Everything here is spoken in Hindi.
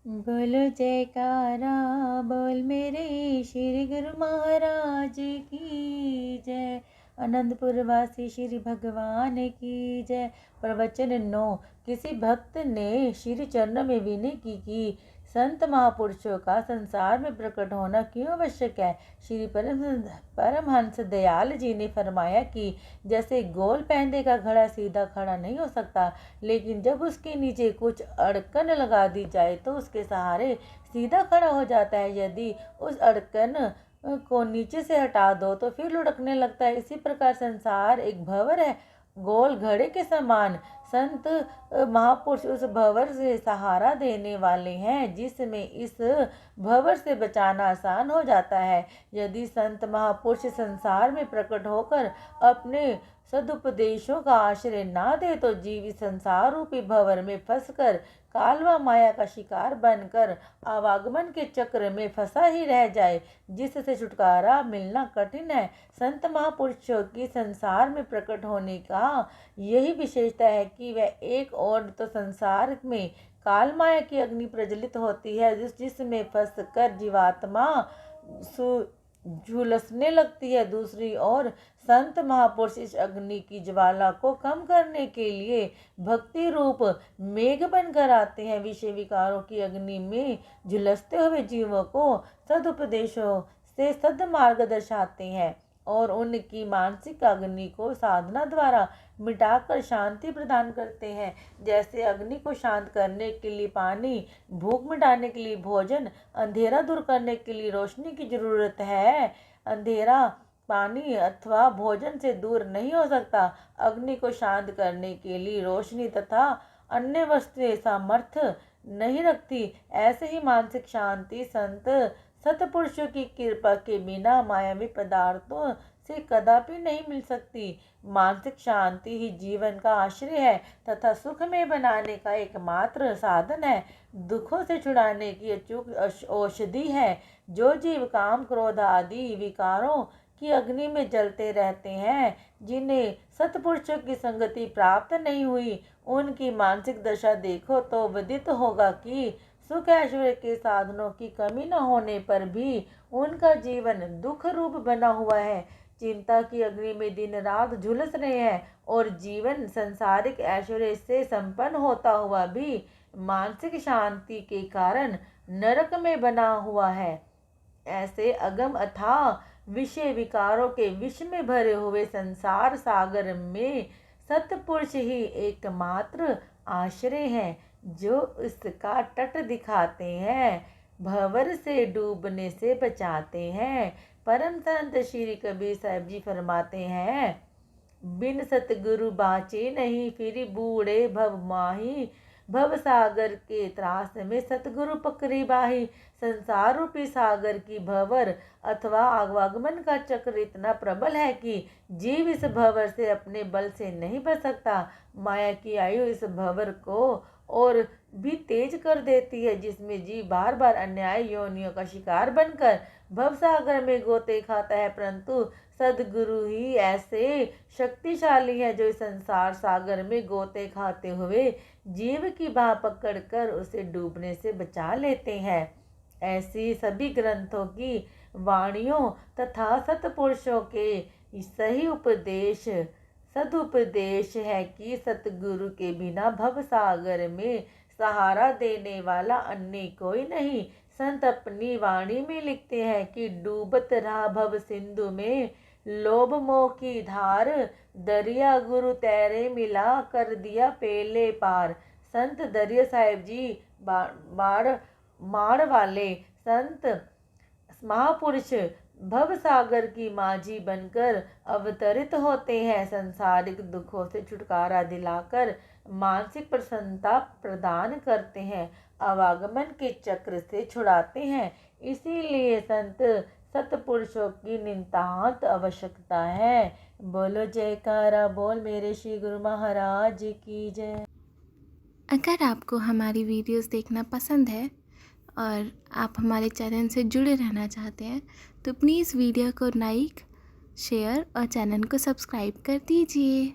बोलो जयकारा बोल मेरे श्री गुरु महाराज की जय। आनंदपुर वासी श्री भगवान की जय। प्रवचन 9। किसी भक्त ने श्री चरणों में विनय की कि संत महापुरुषों का संसार में प्रकट होना क्यों आवश्यक है। श्री परमहंस दयाल जी ने फरमाया कि जैसे गोल पैंदे का घड़ा सीधा खड़ा नहीं हो सकता, लेकिन जब उसके नीचे कुछ अड़कन लगा दी जाए तो उसके सहारे सीधा खड़ा हो जाता है। यदि उस अड़कन को नीचे से हटा दो तो फिर लुढ़कने लगता है। इसी प्रकार संसार एक भंवर है, गोल घड़े के समान। संत महापुरुष उस भंवर से सहारा देने वाले हैं जिसमें इस भंवर से बचाना आसान हो जाता है। यदि संत महापुरुष संसार में प्रकट होकर अपने सदुपदेशों का आश्रय ना दे तो जीव संसार रूपी भंवर में फंसकर कालवा माया का शिकार बनकर आवागमन के चक्र में फंसा ही रह जाए, जिससे छुटकारा मिलना कठिन है। संत महापुरुषों की संसार में प्रकट होने का यही विशेषता है कि वह एक और तो संसार में काल माया की अग्नि प्रज्वलित होती है जिसमें फंस कर जीवात्मा झुलसने लगती है, दूसरी ओर संत महापुरुष इस अग्नि की ज्वाला को कम करने के लिए भक्ति रूप मेघ बनकर आते हैं। विषय विकारों की अग्नि में झुलसते हुए जीवों को सदुपदेशों से सद्मार्ग दर्शाते हैं और उनकी मानसिक अग्नि को साधना द्वारा मिटाकर शांति प्रदान करते हैं। जैसे अग्नि को शांत करने के लिए पानी, भूख मिटाने के लिए भोजन, अंधेरा दूर करने के लिए रोशनी की जरूरत है, अंधेरा पानी अथवा भोजन से दूर नहीं हो सकता। अग्नि को शांत करने के लिए रोशनी तथा अन्य वस्तुएं सामर्थ्य नहीं रखती। ऐसे ही मानसिक शांति संत सतपुरुषों की कृपा के बिना मायावी पदार्थों से कदापि नहीं मिल सकती। मानसिक शांति ही जीवन का आश्रय है तथा सुख में बनाने का एकमात्र साधन है, दुखों से छुड़ाने की अचूक औषधि है। जो जीव काम क्रोध आदि विकारों की अग्नि में जलते रहते हैं, जिन्हें सतपुरुषों की संगति प्राप्त नहीं हुई, उनकी मानसिक दशा देखो तो विदित होगा कि सुख ऐश्वर्य के साधनों की कमी न होने पर भी उनका जीवन दुख रूप बना हुआ है। चिंता की अग्नि में दिन रात झुलस रहे हैं और जीवन सांसारिक ऐश्वर्य से संपन्न होता हुआ भी मानसिक शांति के कारण नरक में बना हुआ है। ऐसे अगम अथाह विषय विकारों के विष में भरे हुए संसार सागर में सतपुरुष ही एकमात्र आश्रय है, जो इसका तट दिखाते हैं, भंवर से डूबने से बचाते हैं। परम संत श्री कबीर साहब जी फरमाते हैं, बिन सतगुरु बाचे नहीं फिर बूढ़े भव माही, भव सागर के त्रास में सतगुरु पकड़ी बाही। संसार रूपी सागर की भंवर अथवा आवागमन का चक्र इतना प्रबल है कि जीव इस भंवर से अपने बल से नहीं बच सकता। माया की आयु इस भंवर को और भी तेज कर देती है, जिसमें जीव बार बार अन्याय योनियों का शिकार बनकर भवसागर में गोते खाता है। परंतु सदगुरु ही ऐसे शक्तिशाली है जो इस संसार सागर में गोते खाते हुए जीव की बाह पकड़कर उसे डूबने से बचा लेते हैं। ऐसी सभी ग्रंथों की वाणियों तथा सतपुरुषों के सही उपदेश सदुपदेश है कि सतगुरु के बिना भवसागर में सहारा देने वाला अन्य कोई नहीं। संत अपनी वाणी में लिखते हैं कि डूबत रहा भव सिंधु में लोभ मोह की धार, दरिया गुरु तैरे मिला कर दिया पेले पार। संत दरिया साहिब जी माड़ वाले संत महापुरुष भव सागर की माझी बनकर अवतरित होते हैं, संसारिक दुखों से छुटकारा दिलाकर मानसिक प्रसन्नता प्रदान करते हैं, आवागमन के चक्र से छुड़ाते हैं। इसीलिए संत सतपुरुषों की नितांत आवश्यकता है। बोलो जयकारा बोल मेरे श्री गुरु महाराज की जय। अगर आपको हमारी वीडियोस देखना पसंद है और आप हमारे चैनल से जुड़े रहना चाहते हैं तो प्लीज़ वीडियो को लाइक, शेयर और चैनल को सब्सक्राइब कर दीजिए।